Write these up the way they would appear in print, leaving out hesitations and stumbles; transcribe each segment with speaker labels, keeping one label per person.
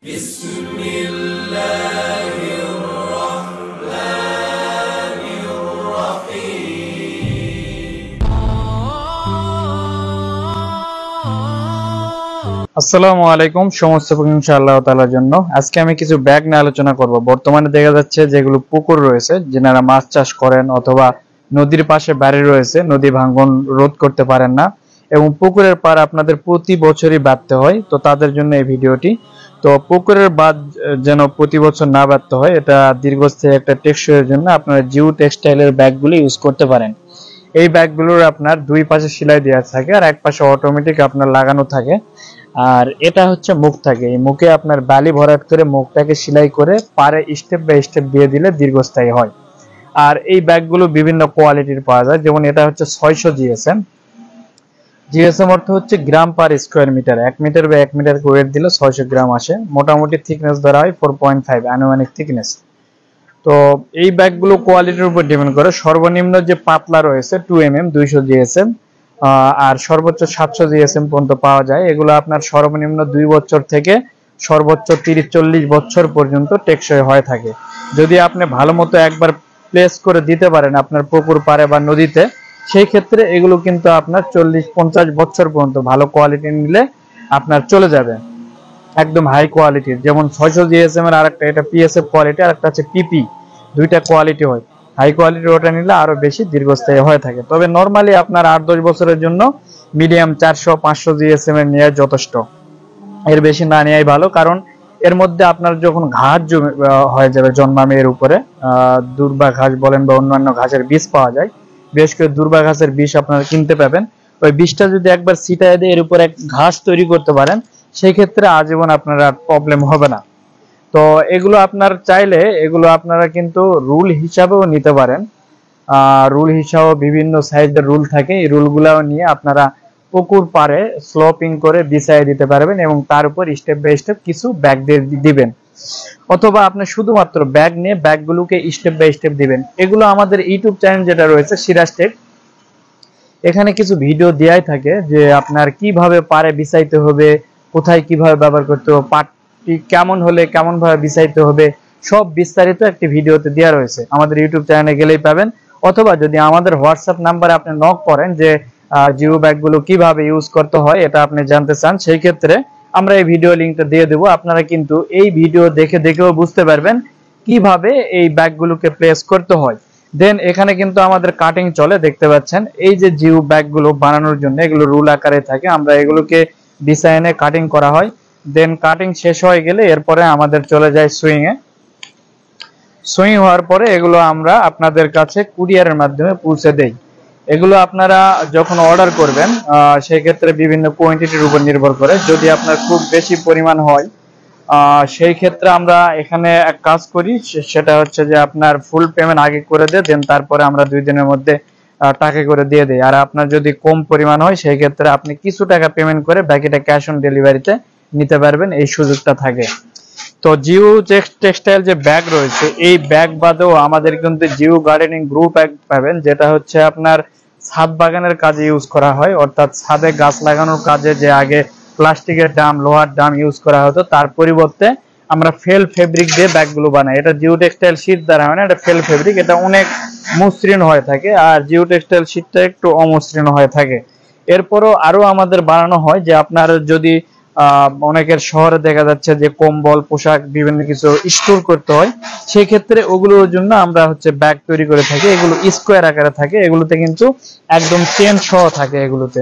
Speaker 1: আসসালামু আলাইকুম। সমস্ত প্রশংসা আল্লাহ তাআলার জন্য। আজকে আমি কিছু ব্যাগ নিয়ে আলোচনা করব। বর্তমানে দেখা যাচ্ছে যেগুলো পুকুর রয়েছে, যারা মাছ চাষ করেন অথবা নদীর পাশে বাড়ি রয়েছে, নদী ভাঙ্গন রোধ করতে পারেন না এবং পুকুরের পাড় আপনাদের প্রতি বছরই বাঁধতে হয়, তো তাদের জন্য এই ভিডিওটি। তো পুকুরের বাঁধ যেন প্রতি বছর না বাঁধতে হয়, এটা দীর্ঘস্থায়ী একটা টেকসইয়ের জন্য আপনারা জিও টেক্সটাইলের ব্যাগগুলো ইউজ করতে পারেন। এই ব্যাগগুলোর আপনার দুই পাশে সেলাই দেওয়া থাকে আর এক পাশে অটোমেটিক আপনার লাগানো থাকে। আর এটা হচ্ছে মুখ থাকে, এই মুখে আপনার বালি ভরাট করে মুখটাকে সেলাই করে পারে স্টেপ বাই স্টেপ দিয়ে দিলে দীর্ঘস্থায়ী হয়। আর এই ব্যাগগুলো বিভিন্ন কোয়ালিটির পাওয়া যায়, যেমন এটা হচ্ছে 600 জিএসএম। জিএসএম অর্থ হচ্ছে গ্রাম পার স্কোয়ার মিটার। 1 মিটার বা 1 মিটার ওয়েট দিলে 600 গ্রাম আসে। মোটামুটি থিকনেস ধরা হয় 4.5 আনুমানিক থিকনেস। তো এই ব্যাগগুলো কোয়ালিটির উপর ডিপেন্ড করে। সর্বনিম্ন যে পাতলা রয়েছে 2mm 200 জিএসএম আর সর্বোচ্চ 700 জিএসএম পর্যন্ত পাওয়া যায়। এগুলো আপনার সর্বনিম্ন 2 বছর থেকে সর্বোচ্চ 30-40 বছর পর্যন্ত টেকসই হয়ে থাকে। যদি আপনি ভালো মতো একবার প্লেস করে দিতে পারেন আপনার পুকুর পাড়ে বা নদীতে, সেই ক্ষেত্রে এগুলো কিন্তু আপনার 40-50 বছর পর্যন্ত ভালো কোয়ালিটি নিলে আপনার চলে যাবে, একদম হাই কোয়ালিটির। যেমন 600 জিএসএম এর আরেকটা, এটা পিএসএফ কোয়ালিটি, আর একটা হচ্ছে পিপি, দুইটা কোয়ালিটি হয়। হাই কোয়ালিটির ওটা নিলে আরো বেশি দীর্ঘস্থায়ী হয়ে থাকে। তবে নরমালি আপনার 8-10 বছরের জন্য মিডিয়াম 400-500 জিএসএম এর নেওয়া যথেষ্ট, এর বেশি না নেওয়াই ভালো। কারণ এর মধ্যে আপনার যখন ঘাস হয়ে যাবে জন্মাবে এর উপরে, দুর্বা ঘাস বলেন বা অন্যান্য ঘাসের বীজ পাওয়া যায়, বিশেষ করে দুর্বা ঘাসের বীজ আপনারা কিনতে পাবেন। ওই বীজটা যদি একবার ছিটায় দিয়ে এর উপরে ঘাস তৈরি করতে পারেন, সেই ক্ষেত্রে আজীবন আপনার আর প্রবলেম হবে না। তো এগুলো আপনার চাইলে এগুলো আপনারা কিন্তু রুল হিসাবেও নিতে পারেন। রুল হিসাবেও বিভিন্ন সাইজের রুল থাকে, এই রুলগুলাও নিয়ে আপনারা পুকুর পাড়ে স্লোপিং করে বিছাই দিতে পারবেন এবং তার উপর স্টেপ বাই স্টেপ কিছু ব্যাগ দিয়ে দিবেন, অথবা আপনি শুধুমাত্র ব্যাগ নিয়ে ব্যাগগুলোকে স্টেপ বাই স্টেপ দিবেন। এগুলো আমাদের ইউটিউব চ্যানেল যেটা রয়েছে সিরাজ টেক, এখানে কিছু ভিডিও দেয়াই থাকে যে আপনার কিভাবে পাড়ে বিছাইতে হবে, কোথায় কিভাবে ব্যবহার করতে হবে, পাটটি কেমন হলে কেমন ভাবে বিছাইতে হবে, সব বিস্তারিত একটি ভিডিওতে দেওয়া রয়েছে। আমাদের ইউটিউব চ্যানেলে গেলেই পাবেন, অথবা যদি আমাদের হোয়াটসঅ্যাপ নাম্বারে আপনি নক করেন যে জিও ব্যাগগুলো কিভাবে ইউজ করতে হয় এটা আপনি জানতে চান, সেই ক্ষেত্রে আমরা এই ভিডিও লিঙ্কটা দিয়ে দেবো। আপনারা কিন্তু এই ভিডিও দেখেও বুঝতে পারবেন কিভাবে এই ব্যাগগুলোকে প্লেস করতে হয়। দেন এখানে কিন্তু আমাদের কাটিং চলে, দেখতে পাচ্ছেন এই যে জিও ব্যাগগুলো বানানোর জন্য এগুলো রুল আকারে থাকে, আমরা এগুলোকে ডিজাইনে কাটিং করা হয়। দেন কাটিং শেষ হয়ে গেলে এরপরে আমাদের চলে যায় সুইং এ। সুইং হওয়ার পরে এগুলো আমরা আপনাদের কাছে কুরিয়ারের মাধ্যমে পৌঁছে দেই। এগুলো আপনারা যখন অর্ডার করবেন সেই ক্ষেত্রে বিভিন্ন কোয়ান্টিটির উপর নির্ভর করে। যদি আপনার খুব বেশি পরিমাণ হয় সেই ক্ষেত্রে আমরা এখানে এক কাজ করি, সেটা হচ্ছে যে আপনার ফুল পেমেন্ট আগে করে দেন, তারপরে আমরা 2 দিনের মধ্যে টাকা করে দিয়ে দেই। আর আপনার যদি কম পরিমাণ হয় সেই ক্ষেত্রে আপনি কিছু টাকা পেমেন্ট করে বাকিটা ক্যাশ অন ডেলিভারিতে নিতে পারবেন, এই সুযোগটা থাকে। তো জিও টেক্সটাইল যে ব্যাগ রয়েছে, এই ব্যাগ বাদেও আমাদের কিন্তু জিও গার্ডেনিং গ্রুপ ব্যাগ পাবেন, যেটা হচ্ছে আপনার ছাদ বাগানের কাজে ইউজ করা হয়। অর্থাৎ ছাদে গাছ লাগানোর কাজে যে আগে প্লাস্টিকের ড্রাম, লোহার ড্রাম ইউজ করা হতো, তার পরিবর্তে আমরা ফেল ফেব্রিক দিয়ে ব্যাগগুলো বানাই। এটা জিও টেক্সটাইল শীট দ্বারা হয় না, এটা ফেল ফেব্রিক, এটা অনেক মসৃণ হয়ে থাকে। আর জিও টেক্সটাইল শীটটা একটু অমসৃণ হয়ে থাকে। এরপরও আরো আমাদের বানানো হয় যে আপনার যদি অনেকের শহরে দেখা যাচ্ছে যে কম্বল, পোশাক, বিভিন্ন কিছু স্টোর করতে হয়, সেই ক্ষেত্রে ওগুলোর জন্য আমরা হচ্ছে ব্যাগ তৈরি করে থাকি। এগুলো স্কোয়ার আকারে থাকে, এগুলোতে কিন্তু একদম চেন সহ থাকে, এগুলোতে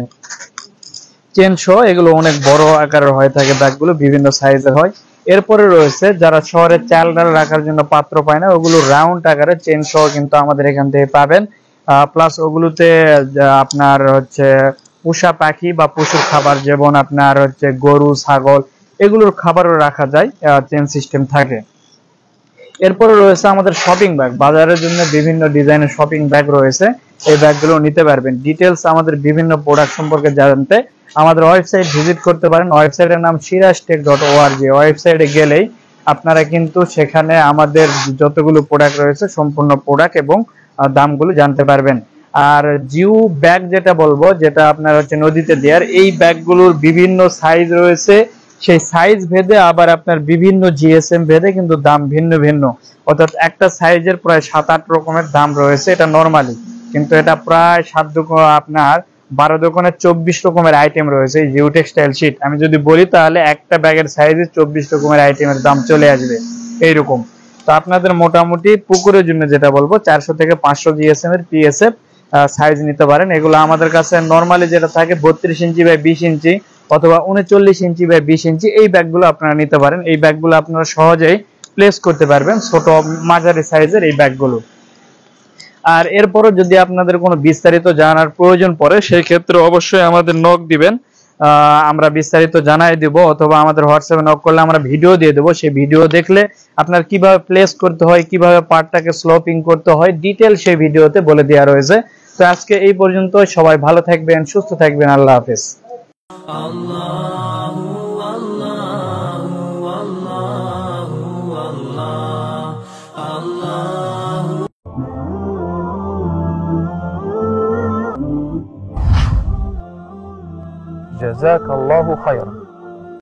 Speaker 1: চেন সহ, এগুলো অনেক বড় আকারের হয়ে থাকে, ব্যাগগুলো বিভিন্ন সাইজের হয়। এরপরে রয়েছে যারা শহরে চাল ডাল রাখার জন্য পাত্র পায় না, ওগুলো রাউন্ড আকারে চেন সহ কিন্তু আমাদের এখান থেকে পাবেন। প্লাস ওগুলোতে আপনার হচ্ছে পোষা পাখি বা পশুর খাবার, যেমন আপনার হচ্ছে গরু, ছাগল, এগুলোর খাবারও রাখা যায়, চেন সিস্টেম থাকে। এরপরে রয়েছে আমাদের শপিং ব্যাগ, বাজারের জন্য বিভিন্ন ডিজাইনের শপিং ব্যাগ রয়েছে, এই ব্যাগগুলো নিতে পারবেন। ডিটেলস আমাদের বিভিন্ন প্রোডাক্ট সম্পর্কে জানতে আমাদের ওয়েবসাইট ভিজিট করতে পারেন। ওয়েবসাইটের নাম siraztech.org। ওয়েবসাইটে গেলেই আপনারা কিন্তু সেখানে আমাদের যতগুলো প্রোডাক্ট রয়েছে সম্পূর্ণ প্রোডাক্ট এবং দামগুলো জানতে পারবেন। আর জিও ব্যাগ যেটা বলবো, যেটা আপনার হচ্ছে নদীতে দেওয়ার, এই ব্যাগগুলোর বিভিন্ন সাইজ রয়েছে, সেই সাইজ ভেদে আবার আপনার বিভিন্ন জিএসএম ভেদে কিন্তু দাম ভিন্ন ভিন্ন, অর্থাৎ একটা সাইজের প্রায় 7-8 রকমের দাম রয়েছে এটা নরমালি, কিন্তু এটা প্রায় 7 দোকান আপনার 12 দোকানে 24 রকমের আইটেম রয়েছে। এই জিও টেক্সটাইল শীট আমি যদি বলি তাহলে একটা ব্যাগের সাইজে 24 রকমের আইটেমের দাম চলে আসবে এইরকম। তো আপনাদের মোটামুটি পুকুরের জন্য যেটা বলবো 400 থেকে 500 জিএসএম এর পিএসএফ সাইজ নিতে পারেন। এগুলো আমাদের কাছে নরমালি যেটা থাকে 32 ইঞ্চি বাই 20 ইঞ্চি অথবা 39 ইঞ্চি বাই 20 ইঞ্চি, এই ব্যাগগুলো আপনারা নিতে পারেন। এই ব্যাগগুলো আপনারা সহজেই প্লেস করতে পারবেন, ছোট মাঝারি সাইজের এই ব্যাগগুলো। আর এরপরও যদি আপনাদের কোনো বিস্তারিত জানার প্রয়োজন পড়ে সেই ক্ষেত্রে অবশ্যই আমাদের নক দিবেন, আমরা বিস্তারিত জানাই দেব, অথবা আমাদের হোয়াটসঅ্যাপে নক করলে আমরা ভিডিও দিয়ে দেবো। সেই ভিডিও দেখলে আপনার কিভাবে প্লেস করতে হয়, কিভাবে পার্টটাকে স্লোপিং করতে হয়, ডিটেল সেই ভিডিওতে বলে দেওয়া রয়েছে। তো আজকে এই পর্যন্ত, সবাই ভালো থাকবেন, সুস্থ থাকবেন, আল্লাহ হাফেজ।
Speaker 2: جزاك الله خيرا.